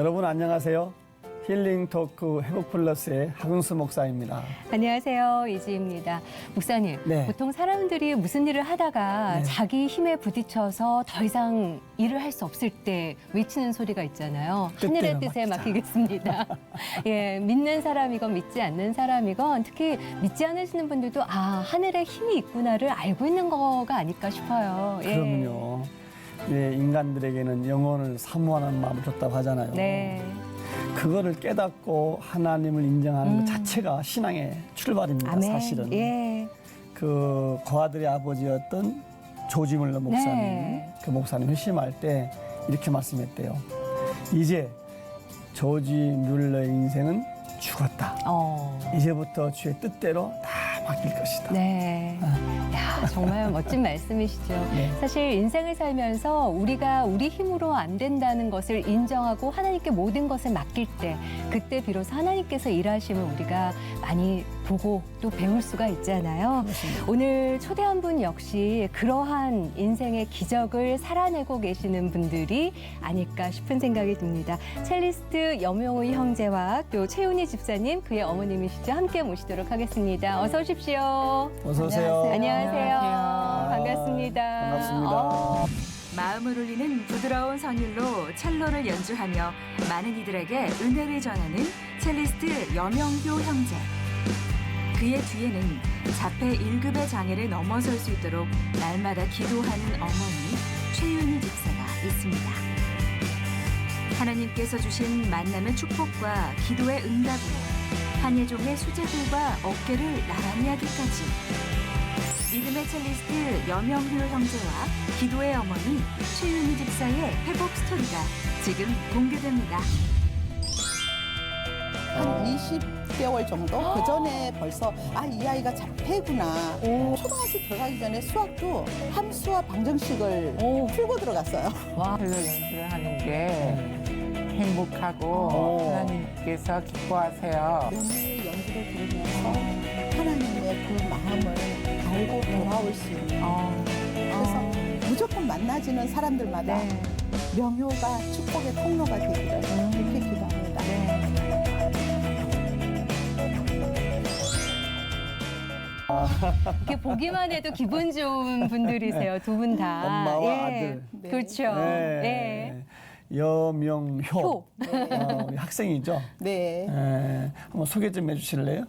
여러분 안녕하세요. 힐링 토크 회복 플러스의 하근수 목사입니다. 안녕하세요. 이지입니다. 목사님, 네. 보통 사람들이 무슨 일을 하다가 네. 자기 힘에 부딪혀서 더 이상 일을 할 수 없을 때 외치는 소리가 있잖아요. 하늘의 뜻에 맡기겠습니다. 예, 믿는 사람이건 믿지 않는 사람이건 특히 믿지 않으시는 분들도 하늘에 힘이 있구나를 알고 있는 거가 아닐까 싶어요. 예. 그러면요. 예, 인간들에게는 영혼을 사모하는 마음을 줬다고 하잖아요. 네. 그거를 깨닫고 하나님을 인정하는 것 자체가 신앙의 출발입니다. 아멘. 사실은. 예. 그 고아들의 아버지였던 조지 물러 목사님, 네. 그 목사님 회심할 때 이렇게 말씀했대요. 이제 조지 뮬러의 인생은 죽었다. 이제부터 주의 뜻대로 다 바뀔 것이다. 네. 야, 정말 멋진 말씀이시죠. 네. 사실 인생을 살면서 우리가 우리 힘으로 안 된다는 것을 인정하고 하나님께 모든 것을 맡길 때 그때 비로소 하나님께서 일하심을 우리가 많이 보고 또 배울 수가 있잖아요. 그렇습니다. 오늘 초대한 분 역시 그러한 인생의 기적을 살아내고 계시는 분들이 아닐까 싶은 생각이 듭니다. 첼리스트 염용의 형제와 또 최윤희 집사님, 그의 어머님이시죠. 함께 모시도록 하겠습니다. 어서 오십시오. 어서 오세요. 안녕하세요. 반갑습니다. 반갑습니다. 마음을 울리는 부드러운 선율로 첼로를 연주하며 많은 이들에게 은혜를 전하는 첼리스트 염영효 형제. 그의 뒤에는 자폐 1급의 장애를 넘어설 수 있도록 날마다 기도하는 어머니 최윤희 집사가 있습니다. 하나님께서 주신 만남의 축복과 기도의 응답으로 한예종의 수제들과 어깨를 나란히 하기까지 믿음의 첼리스트 염영효 형제와 기도의 어머니 최윤희 집사의 회복 스토리가 지금 공개됩니다. 한 20개월 정도? 그 전에 벌써 이 아이가 자폐구나. 초등학교 들어가기 전에 수학도 함수와 방정식을 풀고 들어갔어요. 첼로 연주를 하는 게 행복하고 하나님께서 기뻐하세요. 오늘 연주를 들으면서 하나님의 그 마음을 알고 돌아올 수 있는. 그래서 무조건 만나지는 사람들마다 명효가 축복의 통로가 되기를 그렇게 기도합니다. 이렇게 보기만 해도 기분 좋은 분들이세요. 두 분 다. 엄마와 아들. 네. 그렇죠. 네. 예. 염영효. 효. 우리 학생이죠. 네. 한번 소개 좀 해주실래요?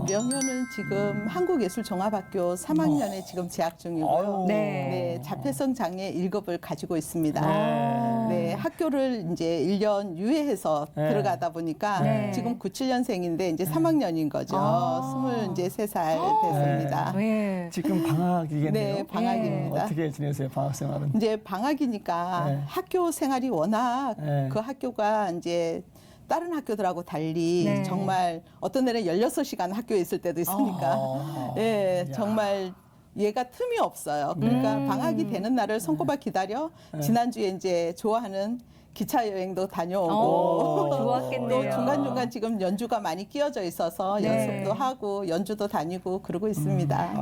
명효는 지금 한국예술종합학교 3학년에 지금 재학 중이고요. 아유. 네, 자폐성 장애 1급을 가지고 있습니다. 네. 네, 학교를 이제 1년 유예해서 네. 들어가다 보니까 네. 지금 97년생인데 이제 3학년인 거죠. 23살 됐습니다. 예. 지금 방학이겠네요. 네, 방학입니다. 어떻게 지내세요, 방학 생활은? 이제 방학이니까 네. 학교 생활이 워낙 네. 그 학교가 이제 다른 학교들하고 달리 네. 정말 어떤 날에 16시간 학교에 있을 때도 있으니까 예, 야. 정말 얘가 틈이 없어요. 그러니까 방학이 되는 날을 손꼽아 기다려 지난주에 이제 좋아하는 기차 여행도 다녀오고 좋았겠네요. 또 중간중간 지금 연주가 많이 끼어져 있어서 네. 연습도 하고 연주도 다니고 그러고 있습니다.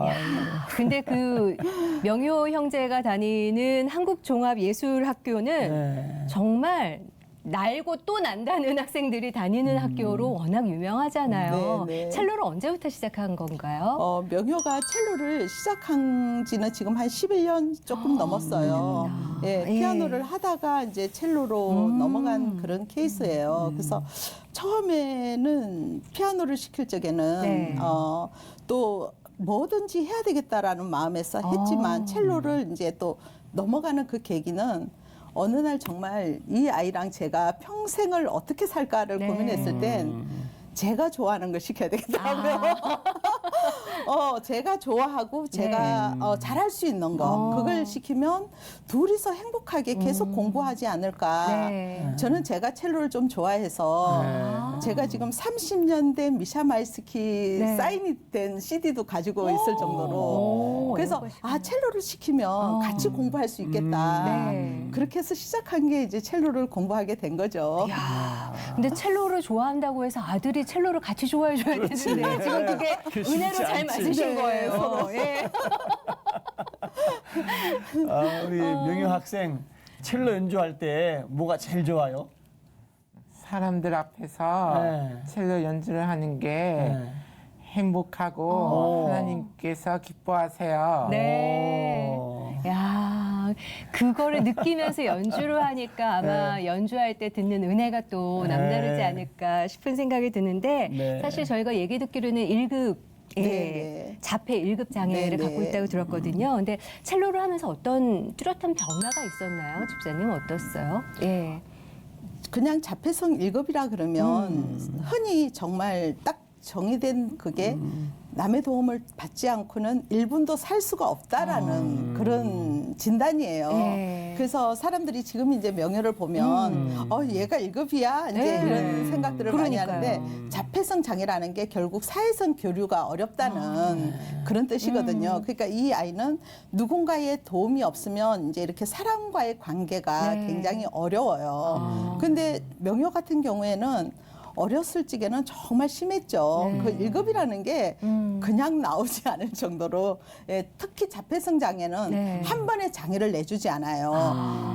근데 그 명효 형제가 다니는 한국종합예술학교는 네. 정말 날고 또 난다는 학생들이 다니는 학교로 워낙 유명하잖아요. 네, 네. 첼로를 언제부터 시작한 건가요? 명효가 첼로를 시작한 지는 지금 한 11년 조금 넘었어요. 예, 예. 피아노를 하다가 이제 첼로로 넘어간 그런 케이스예요. 그래서 처음에는 피아노를 시킬 적에는 네. 또 뭐든지 해야 되겠다라는 마음에서 했지만 첼로를 이제 또 넘어가는 그 계기는 어느 날 정말 이 아이랑 제가 평생을 어떻게 살까를 네. 고민했을 땐 제가 좋아하는 걸 시켜야 되겠더라고요. 제가 좋아하고 제가 잘할 수 있는 거 그걸 시키면 둘이서 행복하게 계속 공부하지 않을까. 네. 저는 제가 첼로를 좀 좋아해서 제가 지금 30년 된 미샤 마이스키 네. 사인이 된 CD도 가지고 있을 정도로 그래서 첼로를 시키면 같이 공부할 수 있겠다. 네. 그렇게 해서 시작한 게 이제 첼로를 공부하게 된 거죠. 근데 첼로를 좋아한다고 해서 아들이 첼로를 같이 좋아해줘야 되는데 지금 그게 쉽지 은혜로 잘 않지. 맞으신 네. 거예요. 예. 우리 명효 학생 첼로 연주할 때 뭐가 제일 좋아요? 사람들 앞에서 네. 첼로 연주를 하는 게 네. 행복하고 하나님께서 기뻐하세요. 네. 오. 야, 그거를 느끼면서 연주를 하니까 아마 연주할 때 듣는 은혜가 또 남다르지 네. 않을까 싶은 생각이 드는데 네. 사실 저희가 얘기 듣기로는 1급 네. 자폐 1급 장애를 네, 갖고 네. 있다고 들었거든요. 근데 첼로를 하면서 어떤 뚜렷한 변화가 있었나요? 집사님 어떻어요? 예. 그냥 자폐성 1급이라 그러면 흔히 정말 딱 정의된 그게 남의 도움을 받지 않고는 1분도 살 수가 없다라는 그런 진단이에요. 네. 그래서 사람들이 지금 이제 명예를 보면 얘가 1급이야 이제 네. 이런 생각들을 많이 그러니까요. 하는데 자폐성 장애라는 게 결국 사회성 교류가 어렵다는 그런 뜻이거든요. 그러니까 이 아이는 누군가의 도움이 없으면 이제 이렇게 사람과의 관계가 네. 굉장히 어려워요. 근데 명효 같은 경우에는 어렸을 적에는 정말 심했죠. 네. 그 1급이라는 게 그냥 나오지 않을 정도로 특히 자폐성 장애는 네. 한 번에 장애를 내주지 않아요.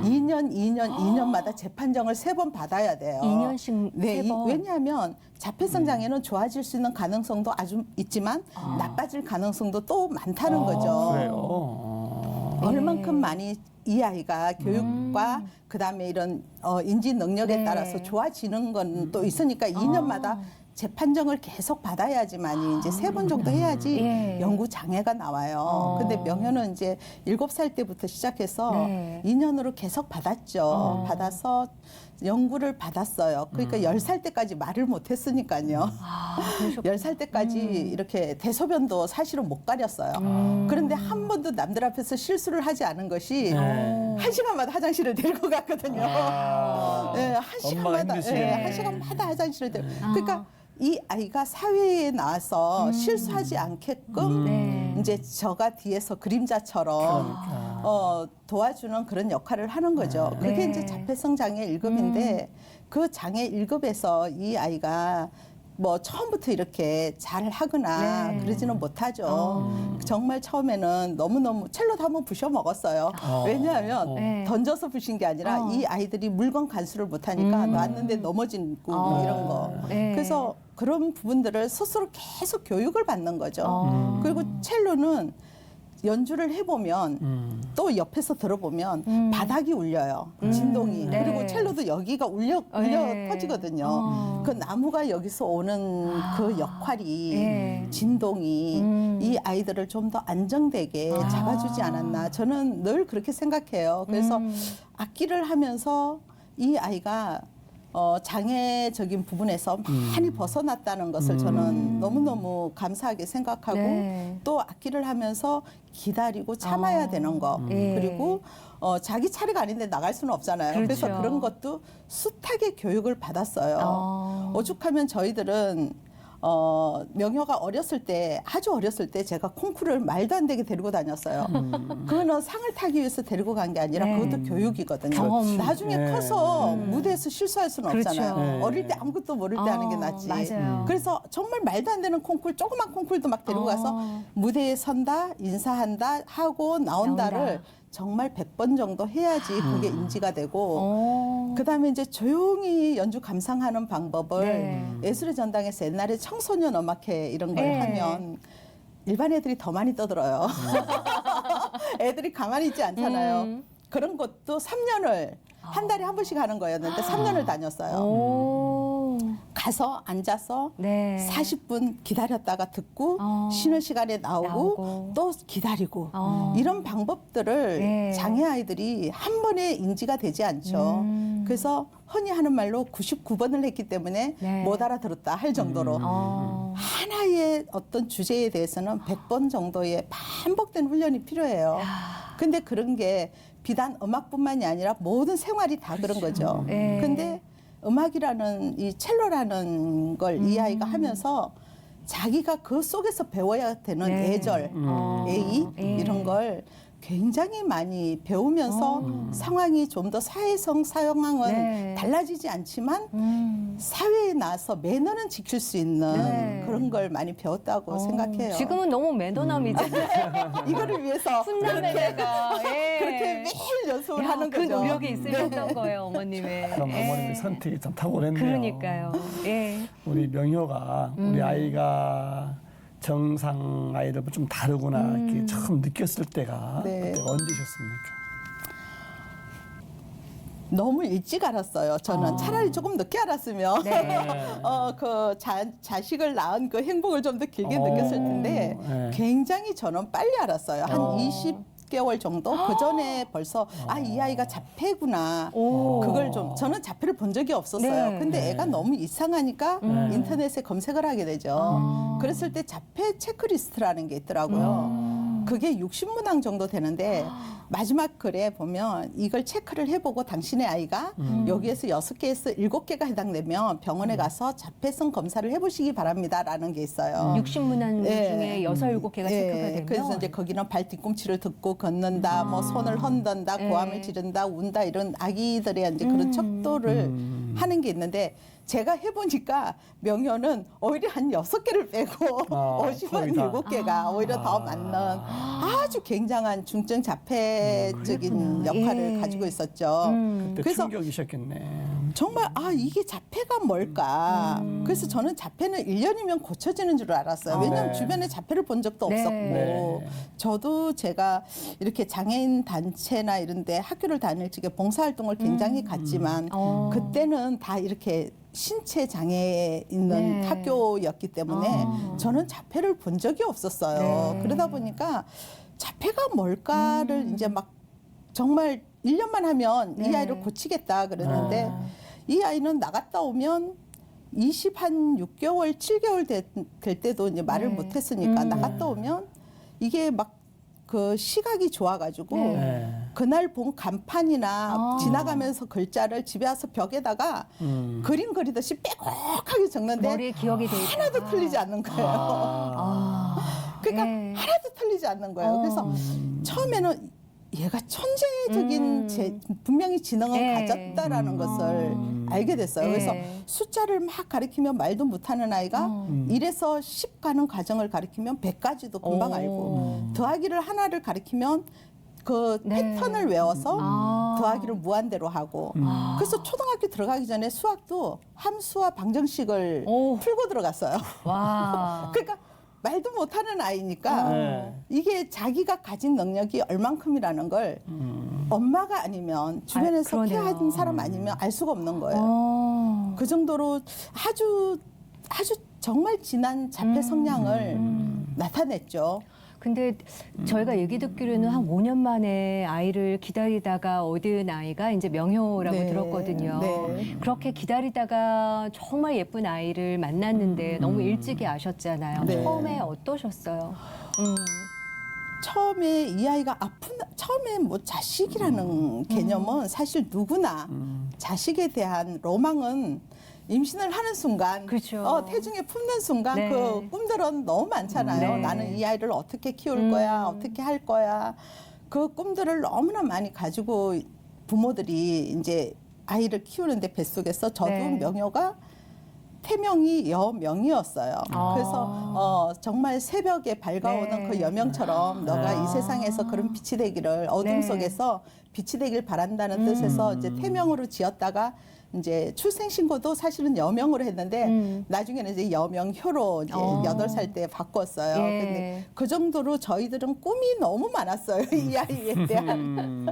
2년마다 재판정을 3번 받아야 돼요. 2년씩 네, 3번. 왜냐하면 자폐성 장애는 좋아질 수 있는 가능성도 아주 있지만 나빠질 가능성도 또 많다는 거죠. 그래요. 얼만큼 많이 이 아이가 교육과 그다음에 이런 인지 능력에 네. 따라서 좋아지는 건 또 있으니까 2년마다 재판정을 계속 받아야지만이 이제 3번 정도 해야지 예. 연구 장애가 나와요. 근데 명효는 이제 7살 때부터 시작해서 네. 2년으로 계속 받았죠. 받아서 연구를 받았어요. 그러니까 10살 때까지 말을 못 했으니까요. 그러셨구나. 10살 때까지 이렇게 대소변도 사실은 못 가렸어요. 그런데 한 번도 남들 앞에서 실수를 하지 않은 것이 네. 1시간마다 화장실을 데리고 갔거든요. 네, 한 엄마가 시간마다, 힘드시네. 한 시간마다 화장실을 데리고. 그러니까 이 아이가 사회에 나와서 실수하지 않게끔 네. 이제 저가 뒤에서 그림자처럼 도와주는 그런 역할을 하는 거죠. 그게 네. 이제 자폐성 장애 1급인데 그 장애 1급에서 이 아이가 뭐 처음부터 이렇게 잘 하거나 네. 그러지는 못하죠. 정말 처음에는 너무너무 첼로도 한번 부셔 먹었어요. 왜냐하면 네. 던져서 부신 게 아니라 이 아이들이 물건 간수를 못하니까 놨는데 넘어지고 이런 거. 네. 그래서 그런 부분들을 스스로 계속 교육을 받는 거죠. 그리고 첼로는 연주를 해보면 또 옆에서 들어보면 바닥이 울려요. 진동이. 네. 그리고 첼로도 여기가 울려 네. 퍼지거든요. 그 나무가 여기서 오는 그 역할이 네. 진동이 이 아이들을 좀 더 안정되게 잡아주지 않았나. 저는 늘 그렇게 생각해요. 그래서 악기를 하면서 이 아이가 장애적인 부분에서 많이 벗어났다는 것을 저는 너무너무 감사하게 생각하고 네. 또 악기를 하면서 기다리고 참아야 되는 거 예. 그리고 자기 차례가 아닌데 나갈 수는 없잖아요. 그렇죠. 그래서 그런 것도 숱하게 교육을 받았어요. 오죽하면 저희들은 명효가 어렸을 때 아주 어렸을 때 제가 콩쿠르를 말도 안 되게 데리고 다녔어요. 그거는 상을 타기 위해서 데리고 간 게 아니라 네. 그것도 교육이거든요. 경험. 나중에 네. 커서 무대에서 실수할 수는 그렇죠. 없잖아요. 네. 어릴 때 아무것도 모를 때 하는 게 낫지. 맞아요. 그래서 정말 말도 안 되는 콩쿨, 조그만 콩쿨도 막 데리고 가서 무대에 선다, 인사한다, 하고 나온다를 나온다. 정말 100번 정도 해야지 그게 인지가 되고 그다음에 이제 조용히 연주 감상하는 방법을 네. 예술의 전당에서 옛날에 청소년 음악회 이런 걸 네. 하면 일반 애들이 더 많이 떠들어요. 애들이 가만히 있지 않잖아요. 그런 것도 3년을 한 달에 한 번씩 하는 거였는데 3년을 다녔어요. 오. 가서 앉아서 네. 40분 기다렸다가 듣고 쉬는 시간에 나오고 또 기다리고 이런 방법들을 네. 장애 아이들이 한 번에 인지가 되지 않죠. 그래서 흔히 하는 말로 99번을 했기 때문에 네. 못 알아들었다 할 정도로 하나의 어떤 주제에 대해서는 100번 정도의 반복된 훈련이 필요해요. 근데 그런 게 비단 음악뿐만이 아니라 모든 생활이 다 그런 거죠. 네. 근데 음악이라는 이 첼로라는 걸 이 아이가 하면서 자기가 그 속에서 배워야 되는 네. 애절, 애의 예. 이런 걸 굉장히 많이 배우면서 상황이 좀 더 사회성 상황은 네. 달라지지 않지만 사회에 나와서 매너는 지킬 수 있는 네. 그런 걸 많이 배웠다고 생각해요. 지금은 너무 매너남이잖아요. 이거를 위해서 훈남매가 그렇게 매일 연습을 하는 그 거죠. 노력이 있으셨던 거예요, 어머님의. 그럼 예. 어머님의 선택이 참 탁월했네요. 그러니까요. 예. 우리 명효가 우리 아이가 정상 아이들 좀 다르구나 이렇게 처음 느꼈을 때가 네. 그때가 언제셨습니까? 너무 일찍 알았어요. 저는 차라리 조금 늦게 알았으면 네. 그 자식을 낳은 그 행복을 좀 더 길게 느꼈을 텐데 네. 굉장히 저는 빨리 알았어요. 한 20개월 정도 그 전에 벌써 이 아이가 자폐구나. 오. 그걸 좀 저는 자폐를 본 적이 없었어요. 네. 근데 애가 너무 이상하니까 인터넷에 검색을 하게 되죠. 그랬을 때 자폐 체크리스트라는 게 있더라고요. 그게 60문항 정도 되는데 마지막 글에 보면 이걸 체크를 해보고 당신의 아이가 여기에서 6개에서 7개가 해당되면 병원에 가서 자폐성 검사를 해보시기 바랍니다라는 게 있어요. 60문항 예. 중에 6, 7개가 체크가 되면 그래서 이제 거기는 발 뒤꿈치를 듣고 걷는다, 뭐 손을 흔든다, 예. 고함을 지른다, 운다 이런 아기들의 이제 그런 척도를 하는 게 있는데 제가 해보니까 명효는 오히려 한 6개를 빼고 50은 거의 다. 7개가 오히려 더 맞는 아주 굉장한 중증 자폐적인 역할을 예. 가지고 있었죠. 그때 그래서 충격이셨겠네. 정말 이게 자폐가 뭘까? 그래서 저는 자폐는 1년이면 고쳐지는 줄 알았어요. 왜냐하면 네. 주변에 자폐를 본 적도 네. 없었고 네. 저도 제가 이렇게 장애인 단체나 이런 데 학교를 다닐 적에 봉사활동을 굉장히 갔지만 그때는 다 이렇게 신체 장애에 있는 네. 학교였기 때문에 저는 자폐를 본 적이 없었어요. 네. 그러다 보니까 자폐가 뭘까를 이제 막 정말 1년만 하면 이 네. 아이를 고치겠다 그랬는데 이 아이는 나갔다 오면 26개월, 7개월 될 때도 이제 말을 네. 못 했으니까 나갔다 오면 이게 막 그 시각이 좋아가지고 네. 네. 그날 본 간판이나 지나가면서 글자를 집에 와서 벽에다가 그림 그리듯이 빼곡하게 적는데 머리에 기억이 돼 있다. 하나도 틀리지 않는 거예요. 그러니까 예. 하나도 틀리지 않는 거예요. 그래서 처음에는 얘가 천재적인 분명히 지능을 네. 가졌다라는 것을 알게 됐어요. 네. 그래서 숫자를 막 가리키면 말도 못하는 아이가 1에서 10 가는 과정을 가리키면 100까지도 금방 알고 더하기를 하나를 가리키면 그 네. 패턴을 외워서 더하기를 무한대로 하고 그래서 초등학교 들어가기 전에 수학도 함수와 방정식을 오. 풀고 들어갔어요. 와. 그러니까 말도 못하는 아이니까 네. 이게 자기가 가진 능력이 얼만큼이라는 걸 엄마가 아니면 주변에서 그러네요. 케어하는 사람 아니면 알 수가 없는 거예요. 그 정도로 아주 정말 진한 자폐 성향을 나타냈죠. 근데 저희가 얘기 듣기로는 한 5년 만에 아이를 기다리다가 얻은 아이가 이제 명효라고 네. 들었거든요. 네. 그렇게 기다리다가 정말 예쁜 아이를 만났는데 너무 일찍이 아셨잖아요. 네. 처음에 어떠셨어요? 처음에 이 아이가 처음에 뭐 자식이라는 개념은 사실 누구나 자식에 대한 로망은 임신을 하는 순간, 그렇죠. 태중에 품는 순간 네. 그 꿈들은 너무 많잖아요. 네. 나는 이 아이를 어떻게 키울 거야, 어떻게 할 거야. 그 꿈들을 너무나 많이 가지고 부모들이 이제 아이를 키우는데 뱃속에서 저도 네. 명효가 태명이 여명이었어요. 그래서 정말 새벽에 밝아오는 네. 그 여명처럼 너가 이 세상에서 그런 빛이 되기를 어둠 네. 속에서 빛이 되길 바란다는 뜻에서 이제 태명으로 지었다가 이제 출생신고도 사실은 여명으로 했는데 나중에는 이제 여명효로 이제 8살 때 바꿨어요. 예. 근데 그 정도로 저희들은 꿈이 너무 많았어요. 이 아이에 대한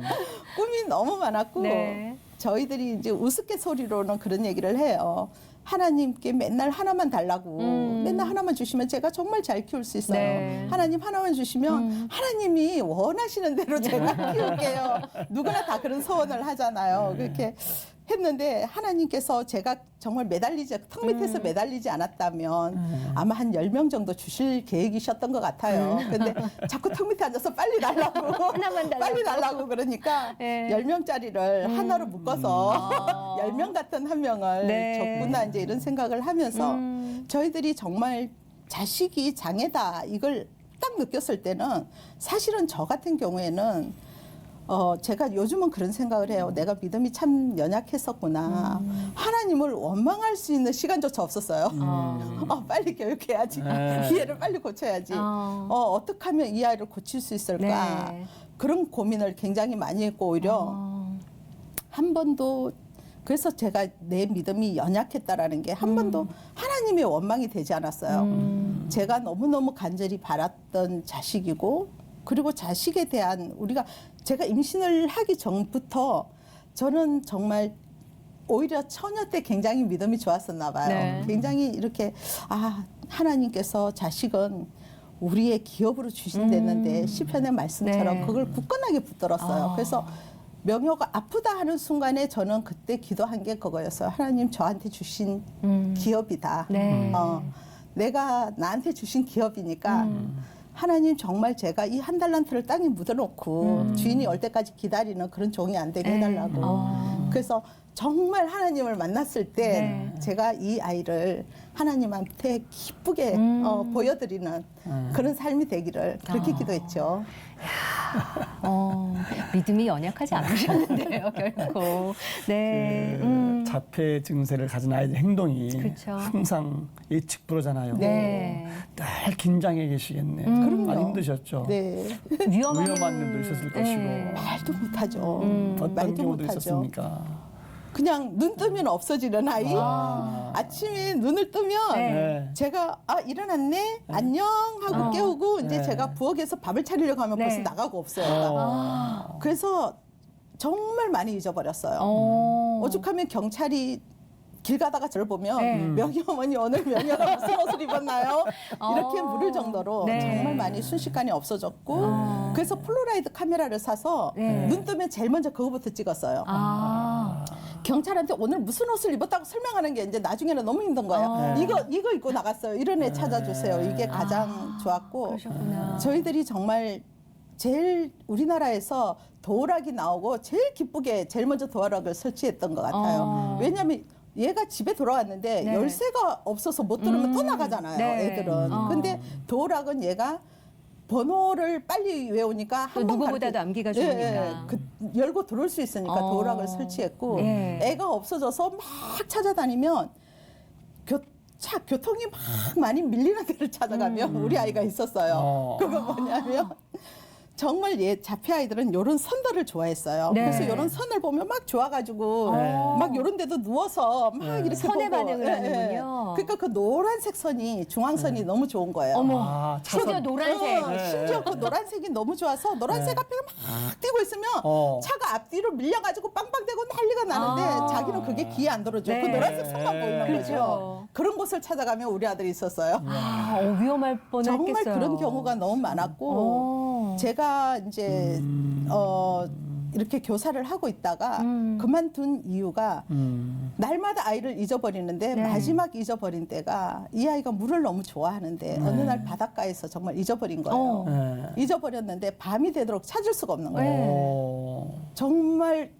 꿈이 너무 많았고 네. 저희들이 이제 우스갯소리로는 그런 얘기를 해요. 하나님께 맨날 하나만 달라고 맨날 하나만 주시면 제가 정말 잘 키울 수 있어요. 네. 하나님 하나만 주시면 하나님이 원하시는 대로 제가 키울게요. 누구나 다 그런 소원을 하잖아요. 그렇게 했는데 하나님께서 제가 정말 턱 밑에서 매달리지 않았다면 아마 한 10명 정도 주실 계획이셨던 것 같아요. 근데 자꾸 턱 밑에 앉아서 빨리 달라고 하나만 달라고. 빨리 달라고 그러니까 네. 10명짜리를 하나로 묶어서 10명 같은 한 명을 네. 줬구나 이제 이런 생각을 하면서 저희들이 정말 자식이 장애다 이걸 딱 느꼈을 때는 사실은 저 같은 경우에는 제가 요즘은 그런 생각을 해요. 내가 믿음이 참 연약했었구나. 하나님을 원망할 수 있는 시간조차 없었어요. 빨리 교육해야지. 이 애를 빨리 고쳐야지. 어떻게 하면 이 아이를 고칠 수 있을까. 네. 그런 고민을 굉장히 많이 했고 오히려 한 번도 그래서 제가 내 믿음이 연약했다라는 게 한 번도 하나님의 원망이 되지 않았어요. 제가 너무너무 간절히 바랐던 자식이고 그리고 자식에 대한 제가 임신을 하기 전부터 저는 정말 오히려 처녀 때 굉장히 믿음이 좋았었나 봐요. 네. 굉장히 이렇게 하나님께서 자식은 우리의 기업으로 주신다는데 시편의 말씀처럼 네. 그걸 굳건하게 붙들었어요. 그래서 명효가 아프다 하는 순간에 저는 그때 기도한 게 그거였어요. 하나님 저한테 주신 기업이다. 네. 내가 나한테 주신 기업이니까 하나님 정말 제가 이 한 달란트를 땅에 묻어놓고 주인이 올 때까지 기다리는 그런 종이 안 되게 해달라고. 그래서 정말 하나님을 만났을 때 네. 제가 이 아이를 하나님한테 기쁘게 보여드리는 그런 삶이 되기를 그렇게 기도했죠. 믿음이 연약하지 않으셨는데요, 결코. 네. 자폐 증세를 가진 아이들 행동이 그렇죠. 항상 예측 불허잖아요. 네. 늘 긴장해 계시겠네요. 그럼요. 많이 힘드셨죠. 네. 위험한 일도 있었을 네. 것이고. 말도 못하죠. 어떤 말도 경우도 못하죠. 있었습니까? 그냥 눈 뜨면 없어지는 아이. 아침에 눈을 뜨면 네. 제가 일어났네 안녕 하고 깨우고 이제 네. 제가 부엌에서 밥을 차리려고 하면 네. 벌써 나가고 없어요. 얘가. 그래서 정말 많이 잊어버렸어요. 오죽하면 경찰이 길 가다가 저를 보면 네. 명희 어머니 오늘 명희가 무슨 옷을 입었나요? 이렇게 물을 정도로 네. 정말 많이 순식간에 없어졌고 그래서 폴라로이드 카메라를 사서 네. 눈 뜨면 제일 먼저 그거부터 찍었어요. 아. 경찰한테 오늘 무슨 옷을 입었다고 설명하는 게 이제 나중에는 너무 힘든 거예요. 이거 입고 나갔어요. 이런 애 찾아주세요. 이게 가장 좋았고 그러셨구나. 저희들이 정말 제일 우리나라에서 도어락이 나오고 제일 기쁘게 제일 먼저 도어락을 설치했던 것 같아요. 왜냐하면 얘가 집에 돌아왔는데 네. 열쇠가 없어서 못 들으면 또 나가잖아요. 네. 애들은. 근데 도어락은 얘가 번호를 빨리 외우니까 또 한번 누구보다도 암기가 좋으니까. 열고 들어올 수 있으니까 도어락을 설치했고 네. 애가 없어져서 막 찾아다니면 교통이 막 많이 밀리는 데를 찾아가면 우리 아이가 있었어요. 그거 뭐냐면 정말 자폐 아이들은 이런 선들을 좋아했어요. 네. 그래서 이런 선을 보면 막 좋아가지고 막 이런 데도 누워서 막 이렇게 선에 보고. 반응을 하는군요. 그러니까 그 노란색 선이 중앙선이 너무 좋은 거예요. 어머. 차선. 심지어 노란색. 심지어 그 노란색이 너무 좋아서 노란색 앞에 막 뛰고 있으면 차가 앞뒤로 밀려가지고 빵빵대고 난리가 나는데 자기는 그게 귀에 안 들어줘. 네. 그 노란색 선만 보이는 그렇죠. 거죠. 그런 곳을 찾아가면 우리 아들이 있었어요. 위험할 뻔했겠어요. 정말 그런 경우가 너무 많았고 제가 이제 이렇게 교사를 하고 있다가 그만둔 이유가 날마다 아이를 잊어버리는데 네. 마지막 잊어버린 때가 이 아이가 물을 너무 좋아하는데 어느 날 바닷가에서 정말 잊어버린 거예요. 네. 잊어버렸는데 밤이 되도록 찾을 수가 없는 거예요. 네. 정말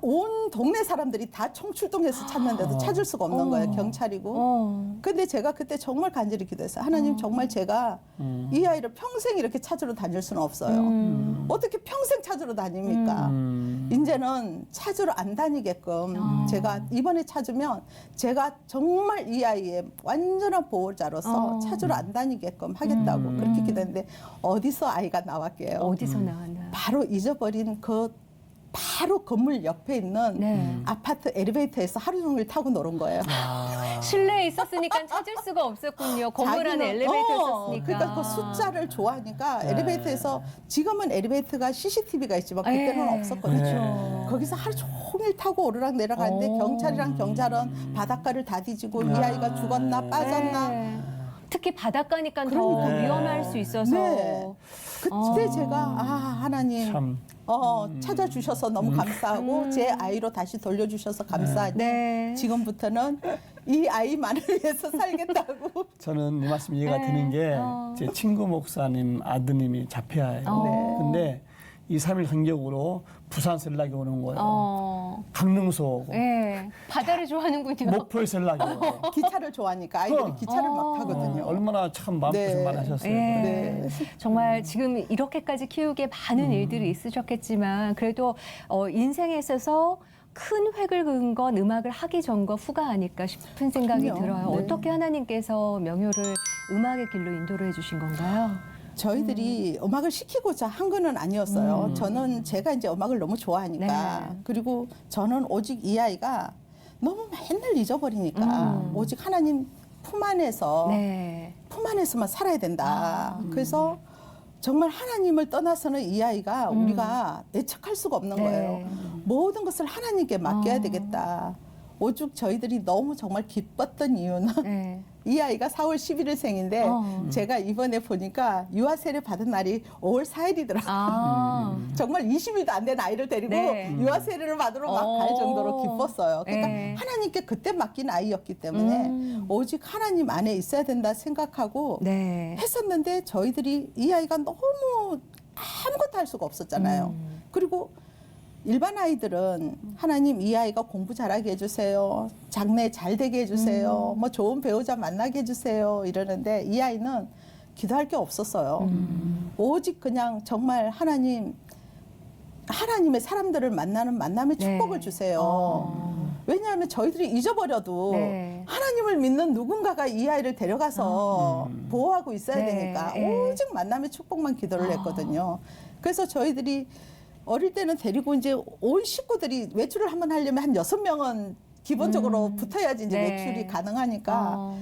온 동네 사람들이 다 총출동해서 찾는데도 찾을 수가 없는 거예요. 경찰이고. 근데 제가 그때 정말 간절히 기도했어요. 하나님 정말 제가 이 아이를 평생 이렇게 찾으러 다닐 수는 없어요. 어떻게 평생 찾으러 다닙니까? 이제는 찾으러 안 다니게끔 제가 이번에 찾으면 제가 정말 이 아이의 완전한 보호자로서 찾으러 안 다니게끔 하겠다고 그렇게 기도했는데 어디서 아이가 나왔게요? 어디서 나왔나. 바로 잊어버린 바로 건물 옆에 있는 네. 아파트 엘리베이터에서 하루 종일 타고 놀은 거예요. 실내에 있었으니까 찾을 수가 없었군요. 건물 안에 엘리베이터 있었으니까. 그러니까 그 숫자를 좋아하니까 엘리베이터에서 지금은 엘리베이터가 CCTV가 있지만 그때는 네. 없었거든요. 그렇죠. 거기서 하루 종일 타고 오르락 내려가는데 경찰이랑 경찰은 바닷가를 다 뒤지고 이 아이가 죽었나 빠졌나. 네. 특히 바닷가니까 더 그러니까요. 위험할 수 있어서. 네. 그때 제가 하나님 참. 찾아주셔서 너무 감사하고 제 아이로 다시 돌려주셔서 감사하니 네. 지금부터는 이 아이만을 위해서 살겠다고. 저는 이 말씀 이해가 네. 드는 게 제 친구 목사님 아드님이 자폐아예요. 근데 2, 3일 간격으로 부산에서 연락이 오는 거예요. 강릉서 오고 네. 바다를 좋아하는군요. 목포에서 연락이 오고. 기차를 좋아하니까 아이들이 기차를 막 타거든요. 얼마나 참 마음고생 네. 많이 하셨어요. 네. 네. 정말 지금 이렇게까지 키우기에 많은 일들이 있으셨겠지만 그래도 인생에 있어서 큰 획을 그은 건 음악을 하기 전과 후가 아닐까 싶은 생각이 그럼요. 들어요. 네. 어떻게 하나님께서 명효를 음악의 길로 인도를 해주신 건가요? 저희들이 음악을 시키고자 한 거는 아니었어요. 저는 제가 이제 음악을 너무 좋아하니까 네. 그리고 저는 오직 이 아이가 너무 맨날 잊어버리니까 오직 하나님 품 안에서 네. 품 안에서만 살아야 된다. 그래서 정말 하나님을 떠나서는 이 아이가 우리가 예측할 수가 없는 네. 거예요. 모든 것을 하나님께 맡겨야 되겠다. 오죽 저희들이 너무 정말 기뻤던 이유는 네. 이 아이가 4월 11일생인데 제가 이번에 보니까 유아 세례 받은 날이 5월 4일이더라고요. 아. 정말 20일도 안 된 아이를 데리고 네. 유아 세례를 받으러 막 갈 정도로 기뻤어요. 그러니까 네. 하나님께 그때 맡긴 아이였기 때문에 오직 하나님 안에 있어야 된다 생각하고 네. 했었는데 저희들이 이 아이가 너무 아무것도 할 수가 없었잖아요. 그리고 일반 아이들은 하나님 이 아이가 공부 잘하게 해주세요. 장래 잘 되게 해주세요. 뭐 좋은 배우자 만나게 해주세요. 이러는데 이 아이는 기도할 게 없었어요. 오직 그냥 정말 하나님의 사람들을 만나는 만남의 네. 축복을 주세요. 왜냐하면 저희들이 잊어버려도 네. 하나님을 믿는 누군가가 이 아이를 데려가서 보호하고 있어야 네. 되니까 네. 오직 만남의 축복만 기도를 했거든요. 그래서 저희들이 어릴 때는 데리고 이제 온 식구들이 외출을 한번 하려면 한 6명은 기본적으로 붙어야지 이제 네. 외출이 가능하니까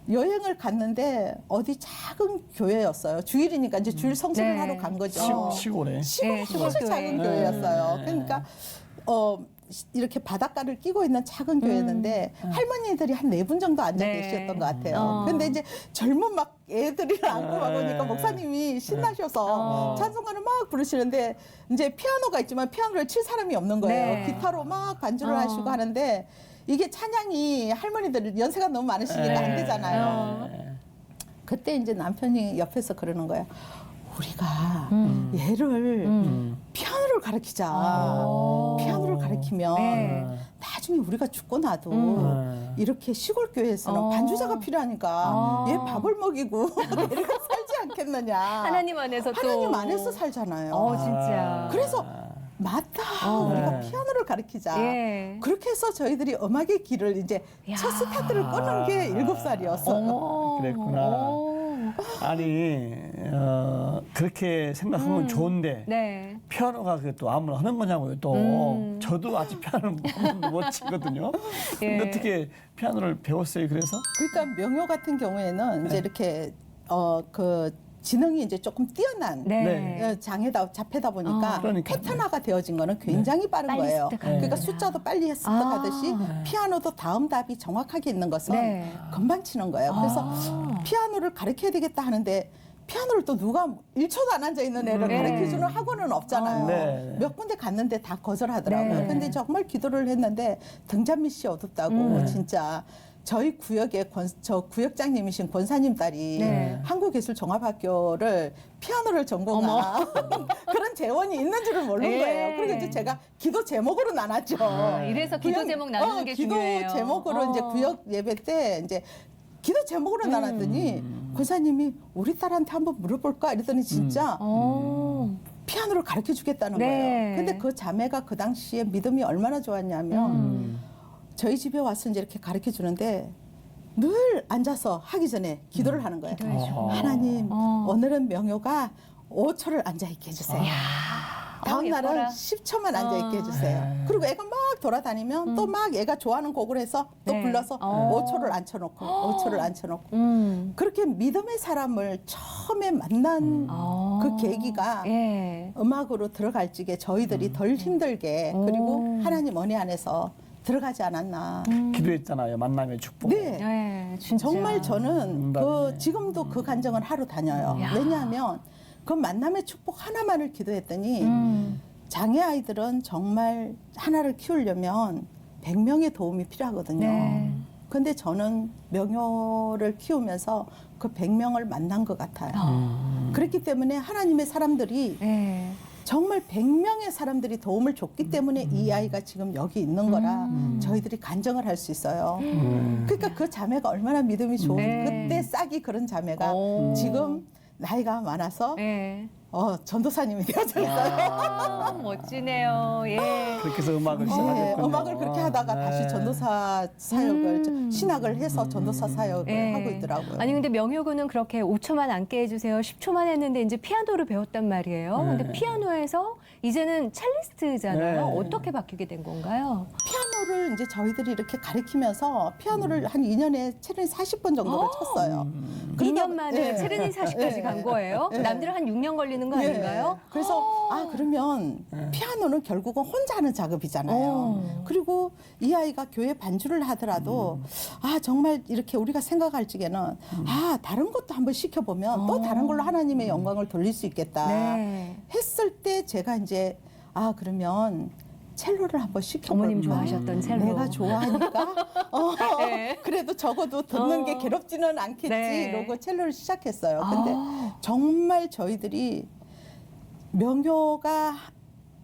여행을 갔는데 어디 작은 교회였어요. 주일이니까 이제 주일 성수를 네. 하러 간 거죠. 시골에. 네, 시골 아주 작은 교회. 교회였어요. 네. 그러니까 이렇게 바닷가를 끼고 있는 작은 교회였는데 할머니들이 한 4분 정도 앉아 네. 계셨던 것 같아요. 근데 이제 젊은 막 애들이랑 안고 막 오니까 목사님이 신나셔서 찬송가를 막 부르시는데 이제 피아노가 있지만 피아노를 칠 사람이 없는 거예요. 네. 기타로 막 반주를 하시고 하는데 이게 찬양이 할머니들 연세가 너무 많으시니까 안 되잖아요. 그때 이제 남편이 옆에서 그러는 거예요. 우리가 얘를 피아노를 가르치자. 피아노를 가르치면 네. 나중에 우리가 죽고 나도 이렇게 시골 교회에서는 반주자가 필요하니까 얘 밥을 먹이고 내가 살지 않겠느냐. 하나님 안에서 또 하나님 안에서 살잖아요. 진짜. 그래서 맞다. 우리가 피아노를 가르치자. 예. 그렇게 해서 저희들이 음악의 길을 이제 야. 첫 스타트를 끊은 게 7살이었어요. 어머. 그랬구나. 오. 아니 그렇게 생각하면 좋은데 네. 피아노가 또 아무나 하는 거냐고요. 또 저도 아직 피아노를 못 치거든요. 근데 예. 어떻게 피아노를 배웠어요? 그래서 그러니까 명효 같은 경우에는 이제 이렇게 그 지능이 이제 조금 뛰어난 네. 장애다 자폐다 보니까 그러니까요. 패턴화가 되어진 거는 굉장히 빠른 빨리 거예요. 습득하는구나. 그러니까 숫자도 빨리 습득하듯이 피아노도 다음 답이 정확하게 있는 것은 네. 금방 치는 거예요. 그래서 피아노를 가르쳐야 되겠다 하는데 피아노를 또 누가 1초도 안 앉아 있는 애를 네. 가르쳐주는 학원은 없잖아요. 네. 몇 군데 갔는데 다 거절하더라고요. 네. 근데 정말 기도를 했는데 등잔밑이 어둡다고 진짜 저희 구역의 저 구역장님이신 권사님 딸이 네. 한국예술종합학교를 피아노를 전공한 그런 재원이 있는 줄을 모르는 네. 거예요. 그리고 이제 제가 기도 제목으로 나눴죠. 이래서 기도 제목 나누는 게 기도 중요해요. 제목으로 이제 구역 예배 때 이제 기도 제목으로 나눴더니 권사님이 우리 딸한테 한번 물어볼까 이랬더니 진짜 피아노를 가르쳐 주겠다는 네. 거예요. 근데 그 자매가 그 당시에 믿음이 얼마나 좋았냐면 저희 집에 와서 이제 이렇게 가르쳐 주는데 늘 앉아서 하기 전에 기도를 하는 거예요. 하나님, 오늘은 명효가 5초를 앉아있게 해주세요. 다음 날은 예뻐라. 10초만 앉아있게 해주세요. 그리고 애가 막 돌아다니면 또 막 애가 좋아하는 곡을 해서 또 네. 불러서 5초를 앉혀놓고 5초를 앉혀놓고 그렇게 믿음의 사람을 처음에 만난 그 계기가 예. 음악으로 들어갈 적에 저희들이 덜 힘들게 그리고 하나님 은혜 안에서 들어가지 않았나. 기도했잖아요. 만남의 축복. 네. 네, 진짜. 정말 저는 응답이네. 지금도 그 간증을 하루 다녀요. 야. 왜냐하면 그 만남의 축복 하나만을 기도했더니 장애 아이들은 정말 하나를 키우려면 100명의 도움이 필요하거든요. 네. 근데 저는 명효를 키우면서 그 100명을 만난 것 같아요. 그렇기 때문에 하나님의 사람들이 네. 정말 100명의 사람들이 도움을 줬기 때문에 이 아이가 지금 여기 있는 거라 저희들이 간증을 할 수 있어요. 그러니까 그 자매가 얼마나 믿음이 좋은 네. 그때 싹이 그런 자매가 오. 지금 나이가 많아서 네. 전도사님이 되어져 있어요. 아, 멋지네요. 예. 그렇게 해서 음악을 네, 시작하셨군요. 음악을 그렇게 하다가 네. 다시 전도사 사역을 신학을 해서 전도사 사역을 예. 하고 있더라고요. 아니 근데 명효군은 그렇게 5초만 앉게 해주세요. 10초만 했는데 이제 피아노를 배웠단 말이에요. 근데 네. 피아노에서 이제는 첼리스트잖아요. 네. 어떻게 바뀌게 된 건가요? 피아노를 이제 저희들이 이렇게 가르치면서 피아노를 한 2년에 체르니 40번 정도를 쳤어요. 2년 만에 예. 체르니 40까지 예. 간 거예요? 예. 남들은 한 6년 걸리는 거 아닌가요? 예. 그래서 그러면 피아노는 결국은 혼자 하는 작업이잖아요. 그리고 이 아이가 교회 반주를 하더라도 정말 이렇게 우리가 생각할 적에는 다른 것도 한번 시켜보면 또 다른 걸로 하나님의 영광을 돌릴 수 있겠다 네. 했을 때 제가 이제 그러면 첼로를 한번 시켜볼까. 어머님 좋아하셨던 첼로. 내가 좋아하니까 네. 그래도 적어도 듣는 게 괴롭지는 않겠지 네. 이러고 첼로를 시작했어요. 근데 정말 저희들이 명효가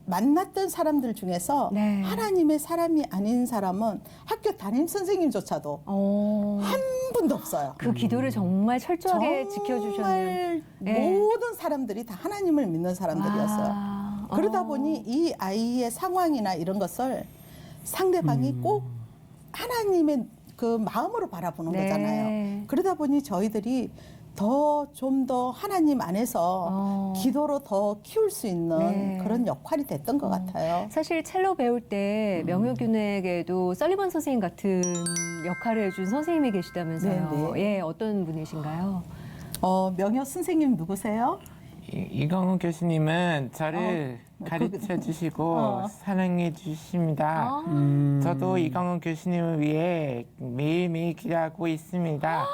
만났던 사람들 중에서 네. 하나님의 사람이 아닌 사람은 학교 담임 선생님조차도 한 분도 없어요. 그 기도를 정말 철저하게 지켜주셨네요. 정말 네. 모든 사람들이 다 하나님을 믿는 사람들이었어요. 와. 그러다 보니 이 아이의 상황이나 이런 것을 상대방이 꼭 하나님의 그 마음으로 바라보는 네. 거잖아요. 그러다 보니 저희들이 좀 더 하나님 안에서 기도로 더 키울 수 있는 네. 그런 역할이 됐던 것 같아요. 사실 첼로 배울 때 명효균에게도 설리번 선생님 같은 역할을 해준 선생님이 계시다면서요. 네, 네. 예, 어떤 분이신가요? 명효 선생님 누구세요? 이광훈 교수님은 저를 가르쳐 주시고 사랑해 주십니다. 저도 이광훈 교수님을 위해 매일매일 기도하고 있습니다.